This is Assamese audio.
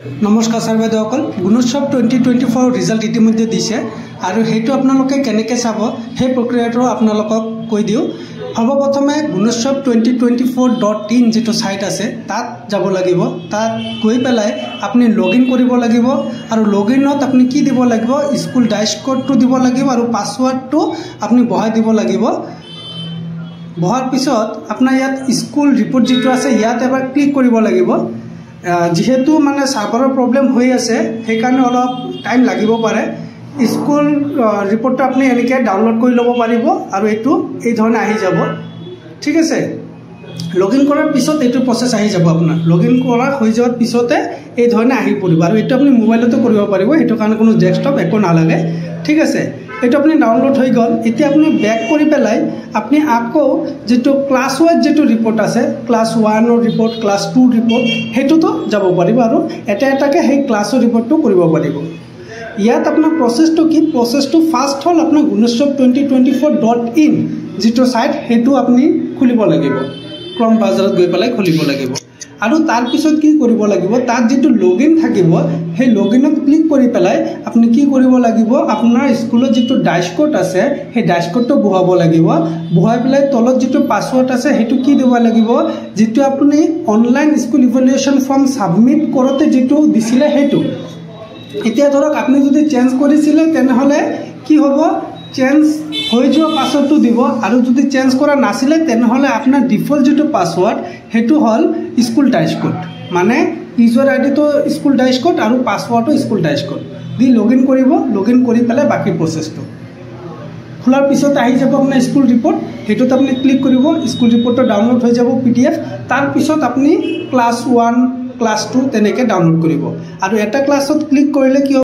নমস্কাৰ ছাৰ বাইদেউসকল, গুণোৎসৱ 2024 ৰিজাল্ট ইতিমধ্যে দিছে আৰু সেইটো আপোনালোকে কেনেকৈ চাব সেই প্ৰক্ৰিয়াটো আপোনালোকক কৈ দিওঁ। সৰ্বপ্ৰথমে গুণোৎসৱ 2024.in যিটো ছাইট আছে তাত যাব লাগিব। তাত গৈ পেলাই আপুনি লগ ইন কৰিব লাগিব আৰু লগ ইনত আপুনি কি দিব লাগিব, স্কুল ডাইচ কোডটো দিব লাগিব আৰু পাছৱাৰ্ডটো আপুনি বহাই দিব লাগিব। বহাৰ পিছত আপোনাৰ ইয়াত স্কুল ৰিপৰ্ট যিটো আছে ইয়াত এবাৰ ক্লিক কৰিব লাগিব। যেহেতু মানে সাৰ্ভাৰৰ প্ৰব্লেম হৈ আছে সেইকাৰণে অলপ টাইম লাগিব পাৰে। স্কুল ৰিপৰ্টটো আপুনি এনেকৈ ডাউনলোড কৰি ল'ব পাৰিব আৰু এইটো এই ধৰণে আহি যাব। ঠিক আছে, লগ ইন কৰাৰ পিছত এইটো প্ৰচেছ আহি যাব। আপোনাৰ লগ ইন কৰা হৈ যোৱাৰ পিছতে এই ধৰণে আহি পৰিব আৰু এইটো আপুনি মোবাইলতো কৰিব পাৰিব, সেইটো কাৰণে কোনো ডেস্কটপ একো নালাগে। ঠিক আছে, এইটো আপুনি ডাউনলোড হৈ গ'ল। এতিয়া আপুনি বেক কৰি পেলাই আপুনি আকৌ যেটো ক্লাছ ৱাইজ যেটো ৰিপৰ্ট আছে, ক্লাছ 1ৰ ৰিপৰ্ট, ক্লাছ 2ৰ ৰিপৰ্ট, সেইটোতো যাব পাৰিব আৰু এটা এটাকৈ সেই ক্লাছৰ ৰিপৰ্টটো কৰিব পাৰিব। ইয়াত আপোনাৰ প্ৰচেছটো কি, প্ৰচেছটো ফাৰ্ষ্ট হ'ল আপোনাৰ গুণোৎসৱ 2024.in যিটো ছাইট সেইটো আপুনি খুলিব লাগিব। ক্ৰম ব্ৰাউজাৰত গৈ পেলাই খুলিব লাগিব আৰু তাৰপিছত কি কৰিব লাগিব, তাত যিটো লগ ইন থাকিব সেই লগ ইনত ক্লিক কৰি পেলাই আপুনি কি কৰিব লাগিব, আপোনাৰ স্কুলত যিটো ডাইচ কোড আছে সেই ডাইচ কোডটো বহাব লাগিব। বহাই পেলাই তলত যিটো পাছৱৰ্ড আছে সেইটো কি দিব লাগিব, যিটো আপুনি online school evaluation form submit কৰোঁতে যিটো দিছিলে সেইটো। এতিয়া ধৰক আপুনি যদি চেঞ্জ কৰিছিলে তেনেহ'লে কি হ'ব, চেঞ্জ হৈ যোৱা পাছৱৰ্ডটো দিব আৰু যদি চেঞ্জ কৰা নাছিলে তেনেহ'লে আপোনাৰ ডিফল্ট যিটো পাছৱৰ্ড সেইটো হ'ল স্কুল ডাইচ কোড, মানে ইউজাৰ আইডিটো স্কুল ডাইচ কোড আৰু পাছৱৰ্ডটো school dice code the log in কৰিব। লগ ইন কৰি পেলাই বাকী প্ৰচেছটো খোলাৰ পিছত আহি যাব আপোনাৰ স্কুল ৰিপৰ্ট, সেইটোত আপুনি ক্লিক কৰিব। স্কুল ৰিপৰ্টটো ডাউনলোড হৈ যাব PDF। তাৰপিছত আপুনি ক্লাছ 1, ক্লাছ 2 তেনেকৈ ডাউনলোড কৰিব আৰু এটা ক্লাছত ক্লিক কৰিলে কি